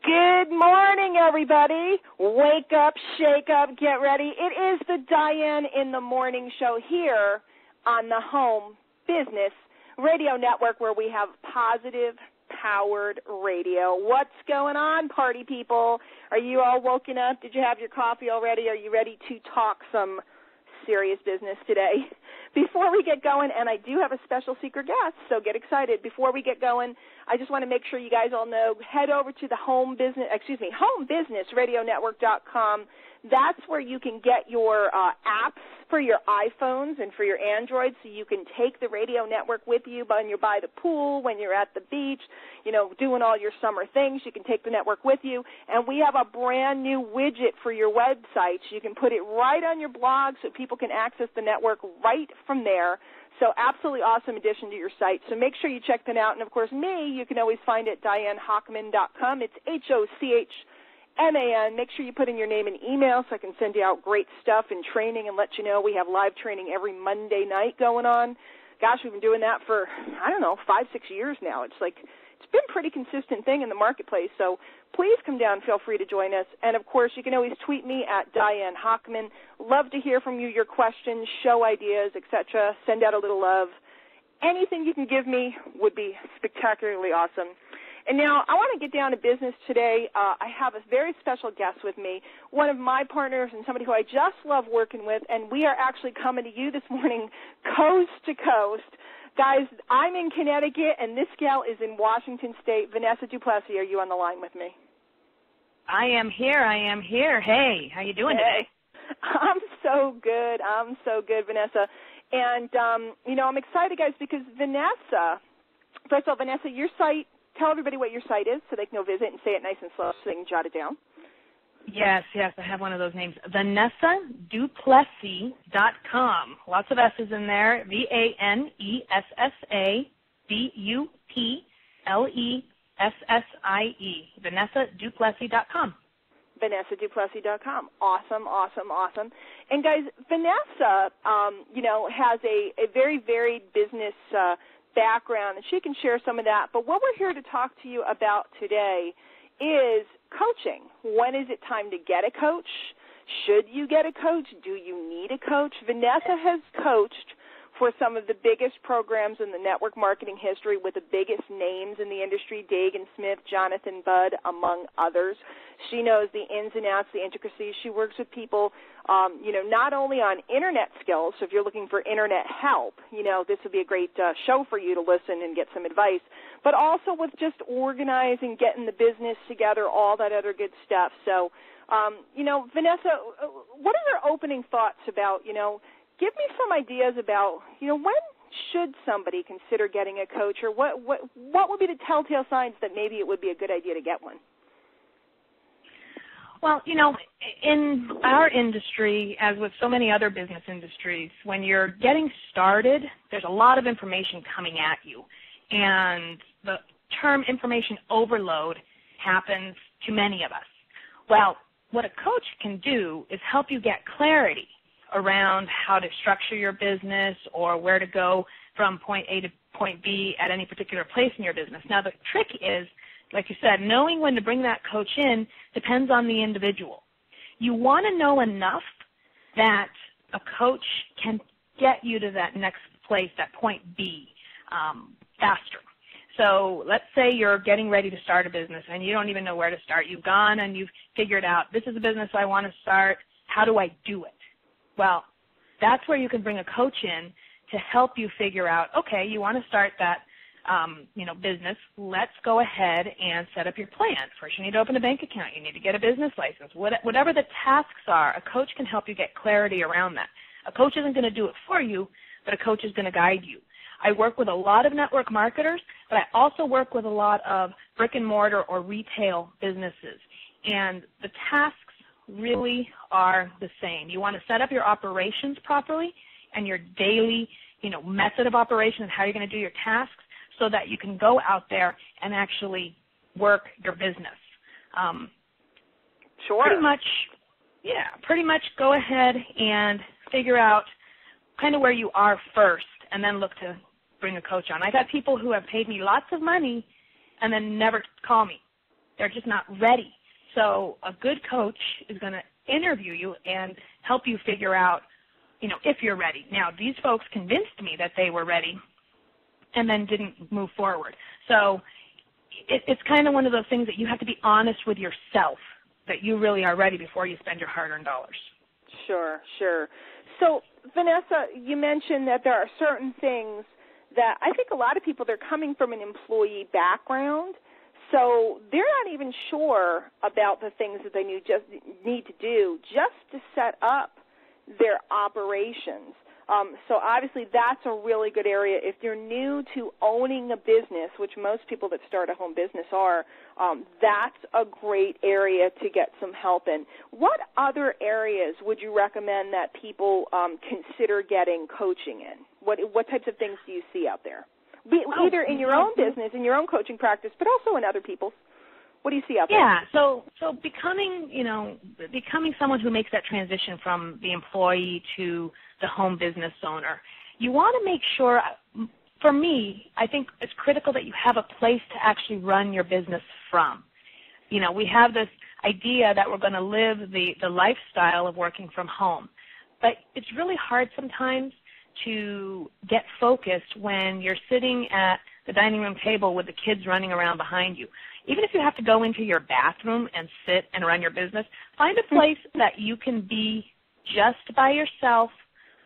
Good morning, everybody. Wake up, shake up, get ready. It is the Diane in the Morning Show here on the Home Business Radio Network, where we have positive, powered radio. What's going on, party people? Are you all woken up? Did you have your coffee already? Are you ready to talk some serious business today? Before we get going, and I do have a special secret guest, so get excited. Before we get going, I just want to make sure you guys all know, head over to the homebusinessradionetwork.com. That's where you can get your apps for your iPhones and for your Androids, so you can take the radio network with you when you're by the pool, when you're at the beach, you know, doing all your summer things. You can take the network with you. And we have a brand new widget for your websites. You can put it right on your blog so people can access the network right from there. So absolutely awesome addition to your site. So make sure you check that out. And, of course, me, you can always find it at DianeHochman.com. It's Hochman. Make sure you put in your name and email so I can send you out great stuff and training and let you know we have live training every Monday night going on. Gosh, we've been doing that for, 5-6 years now. It's been a pretty consistent thing in the marketplace. So please come down. Feel free to join us. And, of course, you can always tweet me at Diane Hochman. Love to hear from you, your questions, show ideas, etc. Send out a little love. Anything you can give me would be spectacularly awesome. And now I want to get down to business today. I have a very special guest with me, one of my partners and somebody who I just love working with, and we are actually coming to you this morning coast to coast. Guys, I'm in Connecticut, and this gal is in Washington State. Vanessa Duplessie, are you on the line with me? I am here. Hey, how you doing today? I'm so good, Vanessa. And, I'm excited, guys, because Vanessa, first of all, Vanessa, your site, tell everybody what your site is so they can go visit and say it nice and slow so they can jot it down. Yes, I have one of those names. VanessaDuplessie.com. Lots of S's in there. VanessaDuplessie. VanessaDuplessie.com. VanessaDuplessie.com. Awesome. And, guys, Vanessa, has a very varied business background, and she can share some of that. But what we're here to talk to you about today is coaching. When is it time to get a coach? Should you get a coach? Do you need a coach? Vanessa has coached for some of the biggest programs in the network marketing history with the biggest names in the industry, Dagan Smith, Jonathan Budd, among others. She knows the ins and outs, the intricacies. She works with people, not only on Internet skills, so if you're looking for Internet help, this would be a great show for you to listen and get some advice, but also with just organizing, getting the business together, all that other good stuff. So, Vanessa, what are your opening thoughts about, give me some ideas about, when should somebody consider getting a coach, or what would be the telltale signs that maybe it would be a good idea to get one? Well, in our industry, as with so many other business industries, when you're getting started, there's a lot of information coming at you. And the term information overload happens to many of us. Well, what a coach can do is help you get clarity around how to structure your business or where to go from point A to point B at any particular place in your business. Now, the trick is, like you said, knowing when to bring that coach in depends on the individual. You want to know enough that a coach can get you to that next place, that point B, faster. So let's say you're getting ready to start a business and you don't even know where to start. You've gone and you've figured out, this is a business I want to start. How do I do it? Well, that's where you can bring a coach in to help you figure out, okay, you want to start that business. Let's go ahead and set up your plan. First, you need to open a bank account. You need to get a business license. Whatever the tasks are, a coach can help you get clarity around that. A coach isn't going to do it for you, but a coach is going to guide you. I work with a lot of network marketers, but I also work with a lot of brick and mortar or retail businesses. And the tasks really are the same. You want to set up your operations properly and your daily, method of operation and how you're going to do your tasks so that you can go out there and actually work your business. Sure. Pretty much go ahead and figure out kind of where you are first and then look to bring a coach on. I got people who have paid me lots of money and then never call me. They're just not ready. So a good coach is going to interview you and help you figure out, if you're ready. Now, these folks convinced me that they were ready and then didn't move forward. So it's kind of one of those things that you have to be honest with yourself that you really are ready before you spend your hard-earned dollars. Sure. So, Vanessa, you mentioned that there are certain things that I think a lot of people, they're coming from an employee background, so they're not even sure about the things that they need to do just to set up their operations. So obviously that's a really good area. If you're new to owning a business, which most people that start a home business are, that's a great area to get some help in. What other areas would you recommend that people consider getting coaching in? What types of things do you see out there? Either in your own business, in your own coaching practice, but also in other people's. What do you see out there? Yeah, so becoming someone who makes that transition from the employee to the home business owner, you want to make sure, for me, I think it's critical that you have a place to actually run your business from. We have this idea that we're going to live the lifestyle of working from home, but it's really hard sometimes to get focused when you're sitting at the dining room table with the kids running around behind you. Even if you have to go into your bathroom and sit and run your business, find a place that you can be just by yourself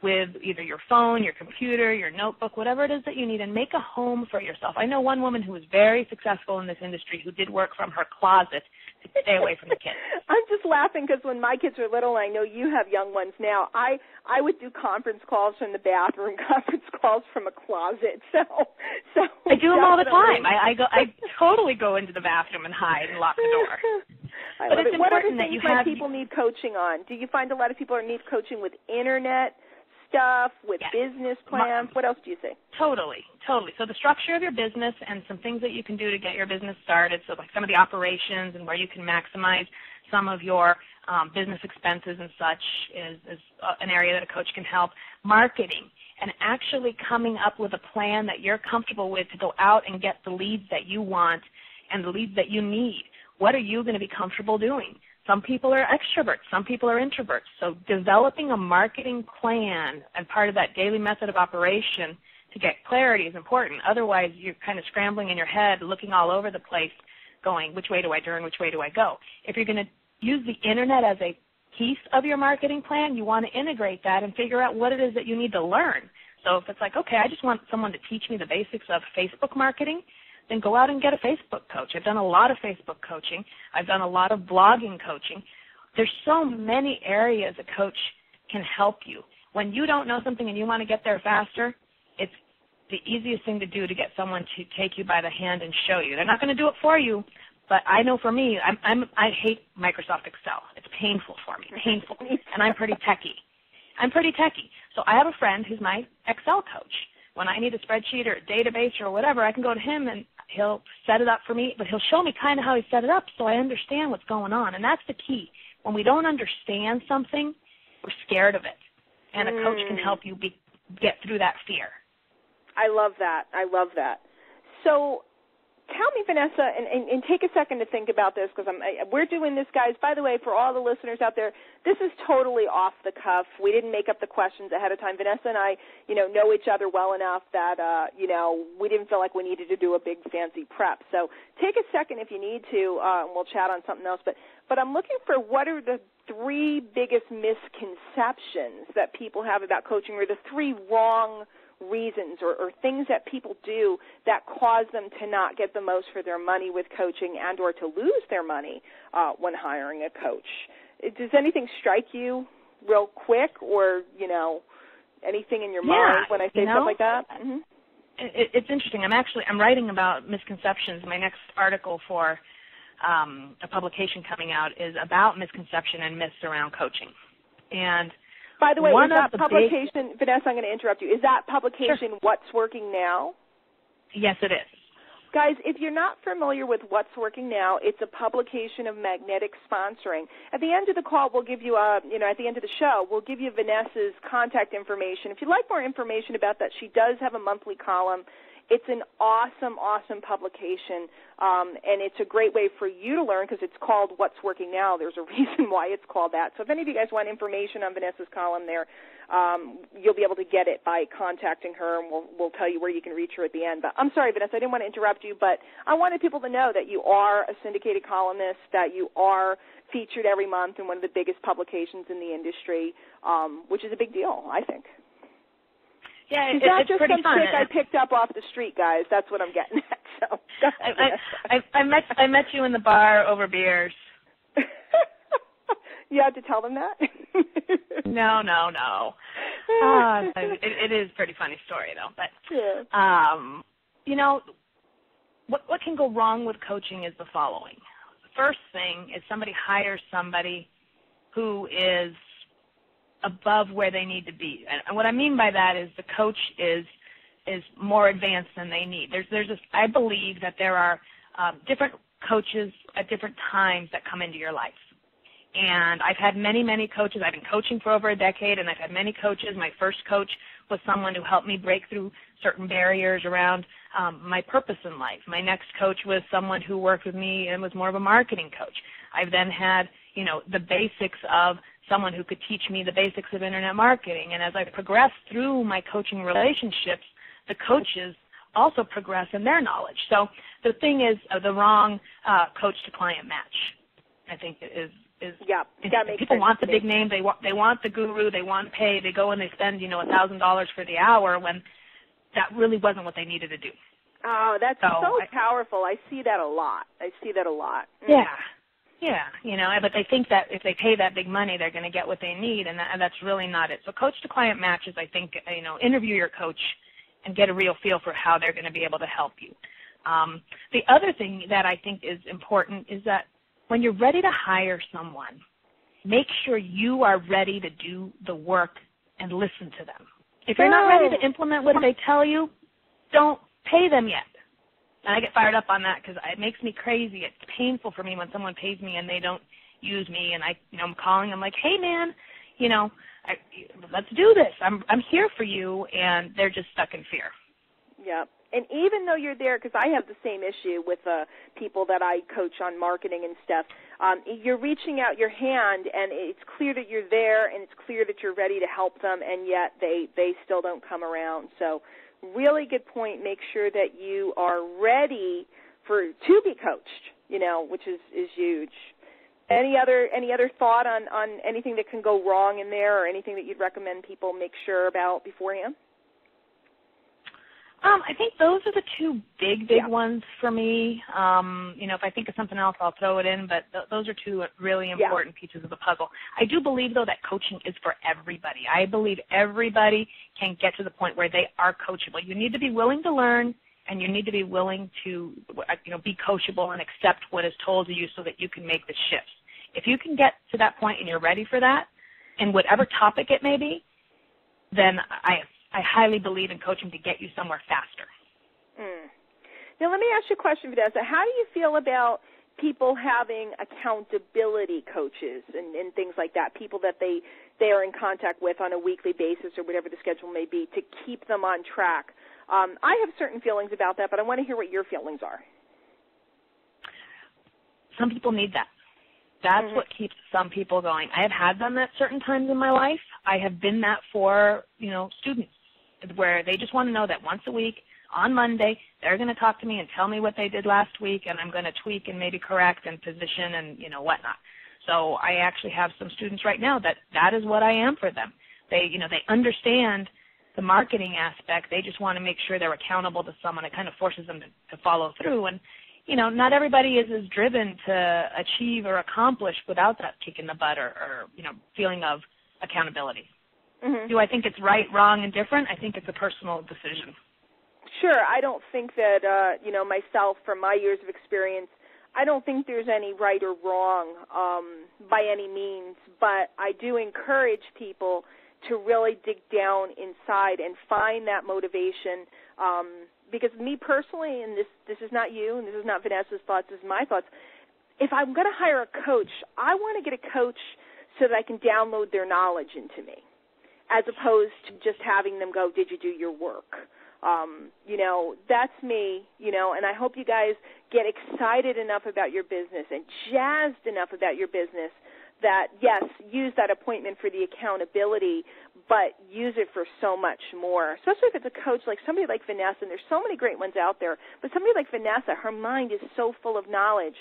with either your phone, your computer, your notebook, whatever it is that you need, and make a home for yourself. I know one woman who was very successful in this industry who did work from her closet to stay away from the kids. I'm just laughing because when my kids were little, and I know you have young ones now, I would do conference calls from the bathroom, conference calls from a closet. So I do them all the time. I totally go into the bathroom and hide and lock the door. But it's important that you have. What people need coaching on? Do you find a lot of people need coaching with internet stuff, with business plans? What else do you see? Totally. So the structure of your business and some things that you can do to get your business started, so like some of the operations and where you can maximize some of your business expenses and such is an area that a coach can help. Marketing and actually coming up with a plan that you're comfortable with to go out and get the leads that you want and the leads that you need. What are you going to be comfortable doing? Some people are extroverts. Some people are introverts. So developing a marketing plan and part of that daily method of operation to get clarity is important. Otherwise, you're kind of scrambling in your head, looking all over the place, going, which way do I turn, which way do I go? If you're going to use the Internet as a piece of your marketing plan, you want to integrate that and figure out what it is that you need to learn. So if it's like, okay, I just want someone to teach me the basics of Facebook marketing, then go out and get a Facebook coach. I've done a lot of Facebook coaching. I've done a lot of blogging coaching. There's so many areas a coach can help you. When you don't know something and you want to get there faster, it's the easiest thing to do to get someone to take you by the hand and show you. They're not going to do it for you, but I know for me, I hate Microsoft Excel. It's painful for me, painful, and I'm pretty techie. So I have a friend who's my Excel coach. When I need a spreadsheet or a database or whatever, I can go to him and he'll set it up for me, but he'll show me kind of how he set it up so I understand what's going on. And that's the key. When we don't understand something, we're scared of it. And a coach can help you get through that fear. I love that. So tell me, Vanessa, and take a second to think about this because we're doing this, guys. By the way, for all the listeners out there, this is totally off the cuff. We didn't make up the questions ahead of time. Vanessa and I, know each other well enough that, we didn't feel like we needed to do a big fancy prep. So take a second if you need to, and we'll chat on something else. But I'm looking for what are the 3 biggest misconceptions that people have about coaching, or the 3 wrong reasons or things that people do that cause them to not get the most for their money with coaching and or to lose their money when hiring a coach. Does anything strike you real quick, or, anything in your mind when I say stuff like that? Mm-hmm. It's interesting. I'm writing about misconceptions. My next article for a publication coming out is about misconception and myths around coaching. And by the way, is that publication, Vanessa, I'm going to interrupt you, is that publication What's Working Now? Yes, it is. Guys, if you're not familiar with What's Working Now, it's a publication of Magnetic Sponsoring. At the end of the call, we'll give you, at the end of the show, we'll give you Vanessa's contact information. If you'd like more information about that, she does have a monthly column, It's an awesome, awesome publication, and it's a great way for you to learn because it's called What's Working Now. There's a reason why it's called that. So if any of you guys want information on Vanessa's column there, you'll be able to get it by contacting her, and we'll tell you where you can reach her at the end. But I'm sorry, Vanessa, I didn't want to interrupt you, but I wanted people to know that you are a syndicated columnist, that you are featured every month in one of the biggest publications in the industry, which is a big deal, I think. Yeah, it's not just pretty some fun. chick I picked up off the street, guys. That's what I'm getting at. So I met you in the bar over beers. You had to tell them that? No. It is a pretty funny story, though. But you know, what can go wrong with coaching is the following. The first thing is somebody hires somebody who is above where they need to be, and what I mean by that is the coach is more advanced than they need. I believe that there are different coaches at different times that come into your life. And I've had many, many coaches. I've been coaching for over a decade, and I've had many coaches. My first coach was someone who helped me break through certain barriers around my purpose in life. My next coach was someone who worked with me and was more of a marketing coach. I've then had, the basics of someone who could teach me the basics of internet marketing. And as I progressed through my coaching relationships, the coaches also progress in their knowledge. So the thing is the wrong coach-to-client match, I think, is that makes people sense want the big name, they want the guru, they want to pay, they go and they spend, $1,000 for the hour when that really wasn't what they needed to do. Oh, that's so powerful. I see that a lot. Yeah, but they think that if they pay that big money, they're going to get what they need, and that's really not it. So coach-to-client matches, I think, interview your coach and get a real feel for how they're going to be able to help you. The other thing that I think is important is that when you're ready to hire someone, make sure you are ready to do the work and listen to them. If you're not ready to implement what they tell you, don't pay them yet. And I get fired up on that because it makes me crazy. It's painful for me when someone pays me and they don't use me, and I'm calling. I'm like, hey, man, let's do this. I'm here for you, and they're just stuck in fear. Yeah. And even though you're there, because I have the same issue with people that I coach on marketing and stuff, you're reaching out your hand, and it's clear that you're there, and it's clear that you're ready to help them, and yet they still don't come around. So really good point. Make sure that you are ready to be coached, which is huge. Any other thought on anything that can go wrong in there, or anything that you'd recommend people make sure about beforehand? I think those are the two big ones for me. If I think of something else, I'll throw it in, but those are two really important pieces of the puzzle. I do believe, though, that coaching is for everybody. I believe everybody can get to the point where they are coachable. You need to be willing to learn, and you need to be willing to, be coachable and accept what is told to you so that you can make the shifts. If you can get to that point and you're ready for that, in whatever topic it may be, then I highly believe in coaching to get you somewhere faster. Now, let me ask you a question, Vanessa. How do you feel about people having accountability coaches and things like that, people that they are in contact with on a weekly basis or whatever the schedule may be to keep them on track? I have certain feelings about that, but I want to hear what your feelings are. Some people need that. That's what keeps some people going. I have had them at certain times in my life. I have been that for, students, where they just want to know that once a week on Monday they're going to talk to me and tell me what they did last week, and I'm going to tweak and maybe correct and position and, whatnot. So I actually have some students right now that is what I am for them. They understand the marketing aspect. They just want to make sure they're accountable to someone. It kind of forces them to follow through. And not everybody is as driven to achieve or accomplish without that kick in the butt or feeling of accountability. Do I think it's right, wrong, and different? I think it's a personal decision. Sure. I don't think that, myself, from my years of experience, I don't think there's any right or wrong by any means, but I do encourage people to really dig down inside and find that motivation. Because me personally, and this is not you, and this is not Vanessa's thoughts, this is my thoughts, if I'm going to hire a coach, I want to get a coach so that I can download their knowledge into me, as opposed to just having them go, did you do your work? That's me, and I hope you guys get excited enough about your business and jazzed enough about your business that, yes, use that appointment for the accountability, but use it for so much more, especially if it's a coach like somebody like Vanessa, and there's so many great ones out there, but somebody like Vanessa, her mind is so full of knowledge.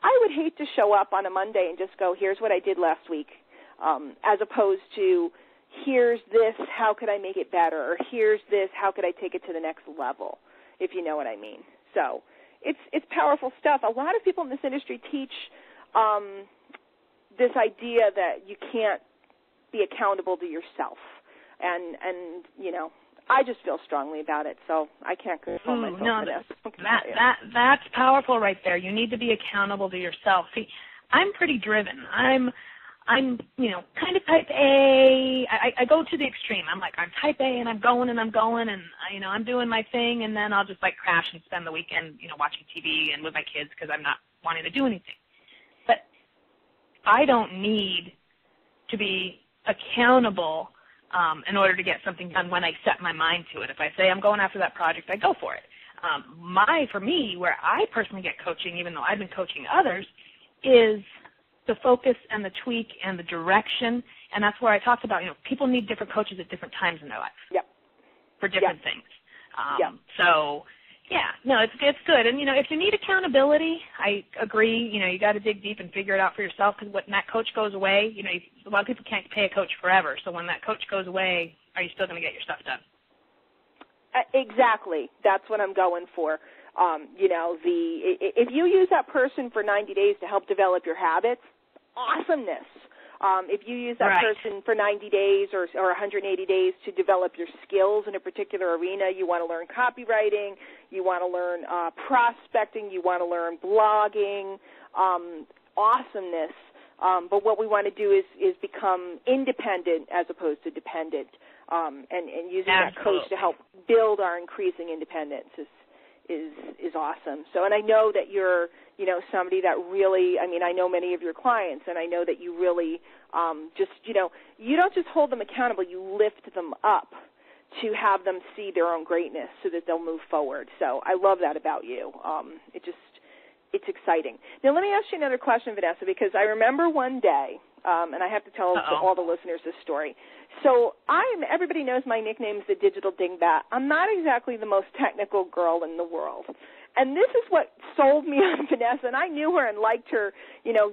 I would hate to show up on a Monday and just go, here's what I did last week, as opposed to, here's this, how could I make it better, or here's this, how could I take it to the next level, if you know what I mean. So it's powerful stuff. A lot of people in this industry teach this idea that you can't be accountable to yourself. And I just feel strongly about it, so I can't control myself for this. That's powerful right there. You need to be accountable to yourself. See, I'm pretty driven. I'm kind of type A. I go to the extreme. I'm type A, and I'm going, and I'm doing my thing, and then I'll just crash and spend the weekend, watching TV and with my kids because I'm not wanting to do anything. But I don't need to be accountable in order to get something done when I set my mind to it. If I say I'm going after that project, I go for it. For me, where I personally get coaching, even though I've been coaching others, is the focus and the tweak and the direction, and that's where I talked about, people need different coaches at different times in their life for different things. So, it's good. And, if you need accountability, I agree, you got to dig deep and figure it out for yourself, because when that coach goes away, a lot of people can't pay a coach forever, so when that coach goes away, are you still going to get your stuff done? Exactly. That's what I'm going for. If you use that person for 90 days to help develop your habits, awesomeness. If you use that person for 90 days or 180 days to develop your skills in a particular arena, you want to learn copywriting, you want to learn prospecting, you want to learn blogging, awesomeness. But what we want to do is become independent as opposed to dependent, and using that coach to help build our increasing independence is awesome. So, and I know that you're, somebody that really, I know many of your clients, and I know that you really you don't just hold them accountable, you lift them up to have them see their own greatness so that they'll move forward. So I love that about you. It's exciting. Now, let me ask you another question, Vanessa, because I remember one day, and I have to tell all the listeners this story. So everybody knows my nickname is the Digital Dingbat. I'm not exactly the most technical girl in the world. And this is what sold me on Vanessa, and I knew her and liked her,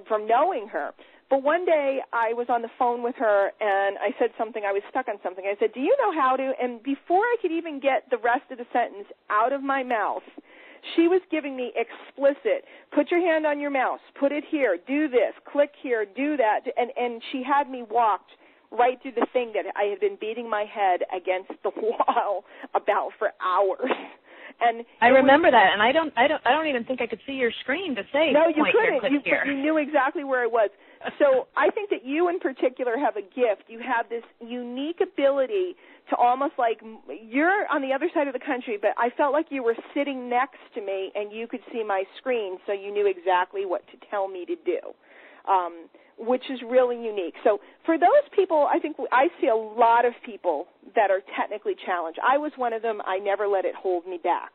from knowing her. But one day I was on the phone with her, and I said something. I was stuck on something. I said, do you know how to? And before I could even get the rest of the sentence out of my mouth, she was giving me explicit, put your hand on your mouse, put it here, do this, click here, do that. And she had me walked right through the thing that I had been beating my head against the wall about for hours. And I remember that, and I don't even think I could see your screen to say. No, you couldn't. Here, click here. You knew exactly where it was. So I think that you in particular have a gift. You have this unique ability to almost you're on the other side of the country, but I felt like you were sitting next to me and you could see my screen, so you knew exactly what to tell me to do, which is really unique. So for those people, I think I see a lot of people that are technically challenged. I was one of them. I never let it hold me back.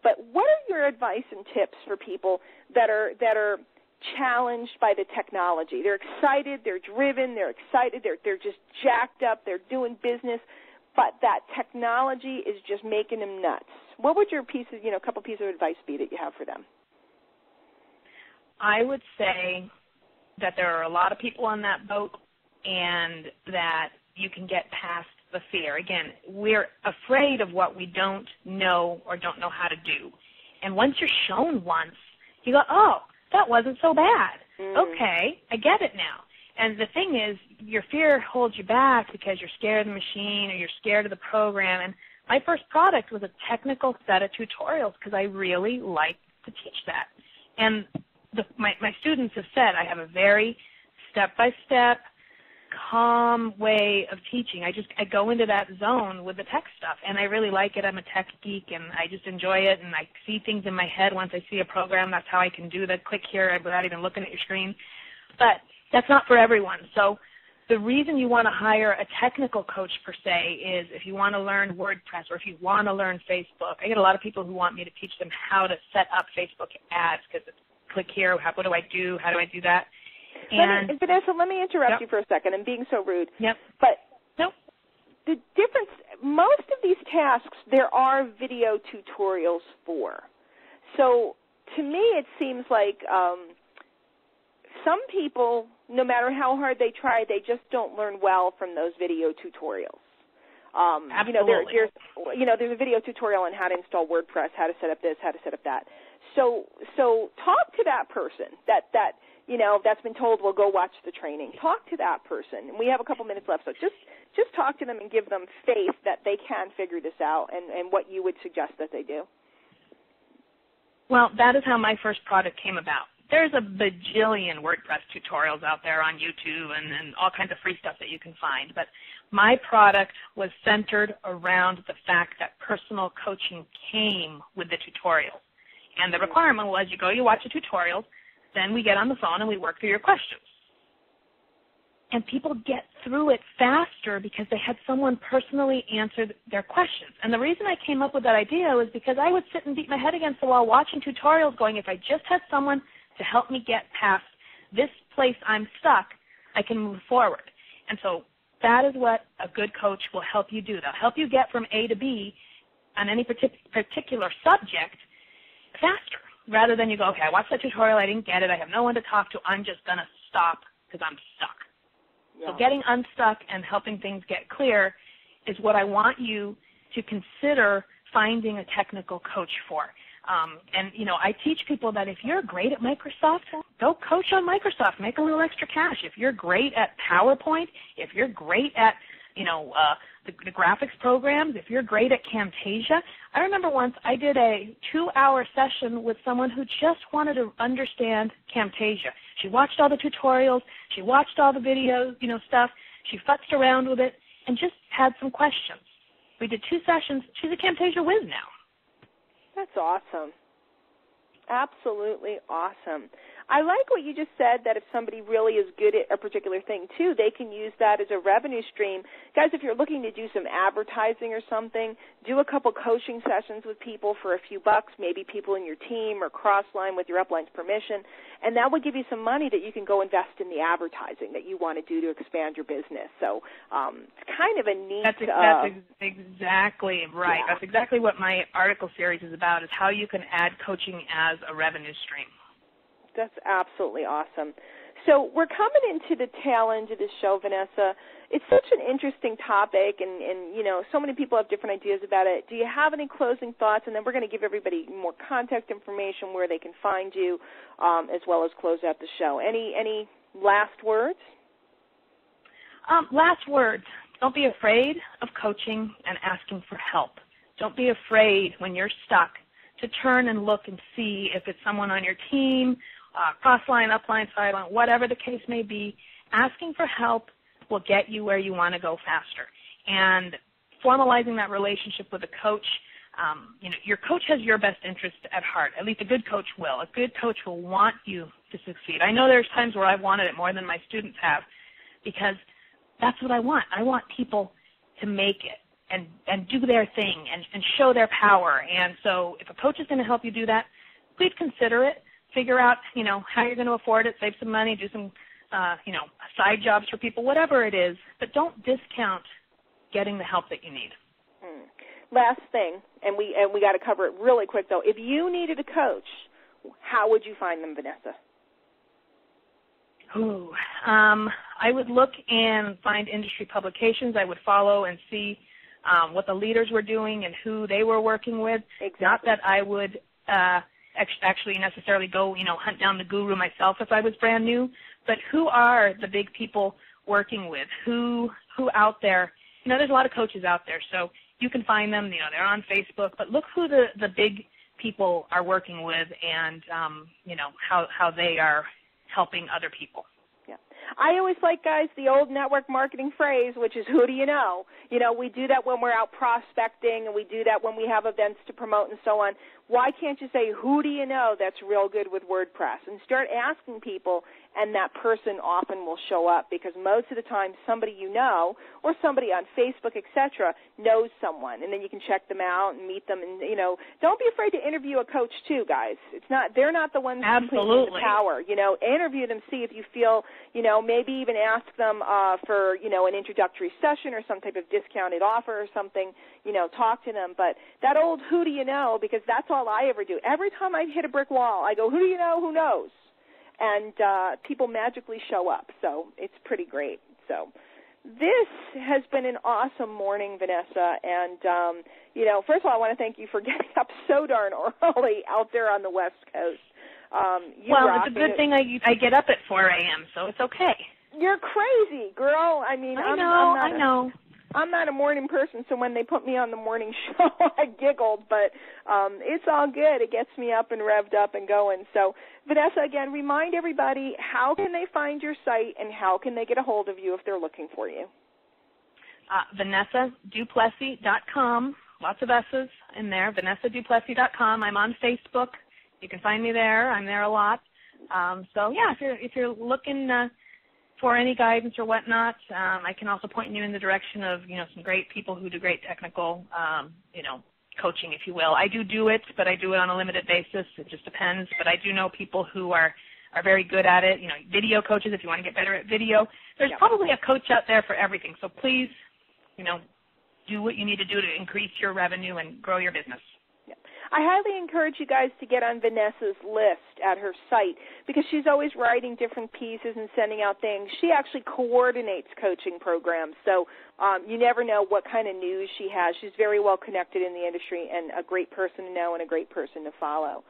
But what are your advice and tips for people that are challenged by the technology? They're excited, they're driven, they're excited, they're just jacked up, they're doing business, but that technology is just making them nuts. What would your couple pieces of advice be that you have for them? I would say that there are a lot of people on that boat, and that you can get past the fear. Again, we're afraid of what we don't know or don't know how to do. And once you're shown once, you go, oh, that wasn't so bad. Okay, I get it now. And the thing is, your fear holds you back because you're scared of the machine or you're scared of the program. And my first product was a technical set of tutorials because I really like to teach that. And my students have said I have a very step-by-step, calm way of teaching. I go into that zone with the tech stuff, and I really like it. I'm a tech geek, and I just enjoy it, and I see things in my head. Once I see a program, that's how I can do the click here without even looking at your screen. But that's not for everyone. So the reason you want to hire a technical coach per se is if you want to learn WordPress or if you want to learn Facebook. I get a lot of people who want me to teach them how to set up Facebook ads because it's click here, what do I do, how do I do that? And Vanessa, let me interrupt you for a second. I'm being so rude. Yep. But nope. The difference, most of these tasks, there are video tutorials for. So to me it seems like some people, no matter how hard they try, they just don't learn well from those video tutorials. Absolutely. There's a video tutorial on how to install WordPress, how to set up this, how to set up that. So talk to that person that's been told, well, go watch the training. Talk to that person. And we have a couple minutes left, so just talk to them and give them faith that they can figure this out and what you would suggest that they do. Well, that is how my first product came about. There's a bajillion WordPress tutorials out there on YouTube and all kinds of free stuff that you can find. But my product was centered around the fact that personal coaching came with the tutorials. And the requirement was you watch the tutorials, then we get on the phone and we work through your questions. And people get through it faster because they had someone personally answer their questions. And the reason I came up with that idea was because I would sit and beat my head against the wall watching tutorials going, if I just had someone to help me get past this place I'm stuck, I can move forward. And so that is what a good coach will help you do. They'll help you get from A to B on any particular subject faster, rather than you go, okay, I watched that tutorial, I didn't get it, I have no one to talk to, I'm just going to stop because I'm stuck. Yeah. So getting unstuck and helping things get clear is what I want you to consider finding a technical coach for. I teach people that if you're great at Microsoft, go coach on Microsoft, make a little extra cash. If you're great at PowerPoint, if you're great at, the graphics programs, if you're great at Camtasia. I remember once I did a 2-hour session with someone who just wanted to understand Camtasia. She watched all the tutorials, she watched all the videos, stuff. She futzed around with it and just had some questions. We did 2 sessions. She's a Camtasia whiz now. That's awesome. Absolutely awesome. I like what you just said, that if somebody really is good at a particular thing, too, they can use that as a revenue stream. Guys, if you're looking to do some advertising or something, do a couple coaching sessions with people for a few bucks, maybe people in your team or cross-line with your upline's permission, and that would give you some money that you can go invest in the advertising that you want to do to expand your business. So it's kind of a neat... That's exactly right. Yeah. That's exactly what my article series is about, is how you can add coaching as a revenue stream. That's absolutely awesome. So we're coming into the tail end of this show, Vanessa. It's such an interesting topic, and so many people have different ideas about it. Do you have any closing thoughts? And then we're going to give everybody more contact information where they can find you, as well as close out the show. Any last words? Last words. Don't be afraid of coaching and asking for help. Don't be afraid when you're stuck to turn and look and see if it's someone on your team, cross-line, upline, sideline, whatever the case may be. Asking for help will get you where you want to go faster. And formalizing that relationship with a coach, your coach has your best interest at heart. At least a good coach will. A good coach will want you to succeed. I know there's times where I've wanted it more than my students have, because that's what I want. I want people to make it and do their thing and show their power. And so if a coach is going to help you do that, please consider it. Figure out, how you're going to afford it, save some money, do some, side jobs for people, whatever it is. But don't discount getting the help that you need. Last thing, and we got to cover it really quick, though. If you needed a coach, how would you find them, Vanessa? I would look and find industry publications. I would follow and see what the leaders were doing and who they were working with. Exactly. Not that I would actually necessarily go, hunt down the guru myself if I was brand new, but who are the big people working with? Who out there? There's a lot of coaches out there, so you can find them. They're on Facebook, but look who the big people are working with and, how they are helping other people. Yeah. I always like, guys, the old network marketing phrase, which is who do you know? We do that when we're out prospecting, and we do that when we have events to promote and so on. why can't you say, who do you know that's real good with WordPress? And start asking people, and that person often will show up, because most of the time somebody you know or somebody on Facebook, etc., knows someone, and then you can check them out and meet them. And, you know, don't be afraid to interview a coach too, guys. They're not the ones completing the power. You know, interview them, see if you feel, you know, maybe even ask them for, you know, an introductory session or some type of discounted offer or something. You know, talk to them. But that old who do you know, because that's all I ever do. Every time I hit a brick wall, I go, who do you know, who knows? And people magically show up. So it's pretty great. So this has been an awesome morning, Vanessa. And, you know, first of all, I want to thank you for getting up so darn early out there on the West Coast. It's a good thing I get up at 4 a.m., so it's okay. You're crazy, girl. I mean, I know. I'm not a morning person, so when they put me on the morning show, I giggled, but it's all good. It gets me up and revved up and going. So, Vanessa, again, remind everybody, how can they find your site and how can they get a hold of you if they're looking for you? VanessaDuplessie.com. Lots of S's in there. VanessaDuplessie.com. I'm on Facebook. You can find me there. I'm there a lot. If you're looking for any guidance or whatnot, I can also point you in the direction of, you know, some great people who do great technical, you know, coaching, if you will. I do it, but I do it on a limited basis. It just depends. But I do know people who are very good at it. You know, video coaches, if you want to get better at video. There's probably a coach out there for everything. So please, you know, do what you need to do to increase your revenue and grow your business. I highly encourage you guys to get on Vanessa's list at her site, because she's always writing different pieces and sending out things. She actually coordinates coaching programs, so you never know what kind of news she has. She's very well connected in the industry and a great person to know and a great person to follow.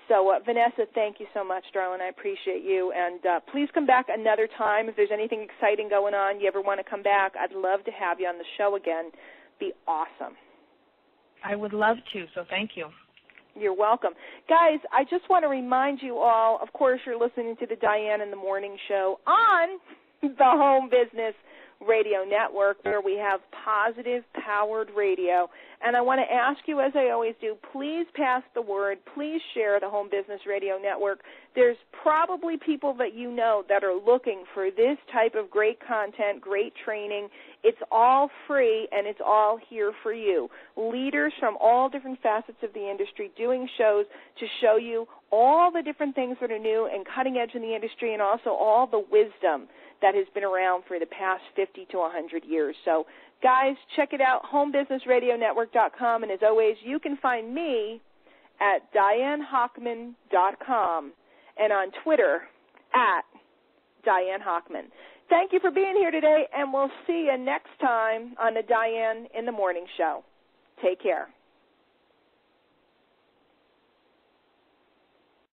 So, Vanessa, thank you so much, darling. I appreciate you. And please come back another time. If there's anything exciting going on, you ever want to come back, I'd love to have you on the show again. Be awesome. I would love to, so thank you. You're welcome. Guys, I just want to remind you all, of course, you're listening to the Diane in the Morning Show on the Home Business Radio Network, where we have positive powered radio. And I want to ask you, as I always do, please pass the word. Please share the Home Business Radio Network. There's probably people that you know that are looking for this type of great content, great training. It's all free, and it's all here for you. Leaders from all different facets of the industry doing shows to show you all the different things that are new and cutting edge in the industry, and also all the wisdom that has been around for the past 50 to 100 years. So, guys, check it out, homebusinessradionetwork.com. And as always, you can find me at DianeHochman.com and on Twitter at Diane Hochman. Thank you for being here today, and we'll see you next time on the Diane in the Morning Show. Take care.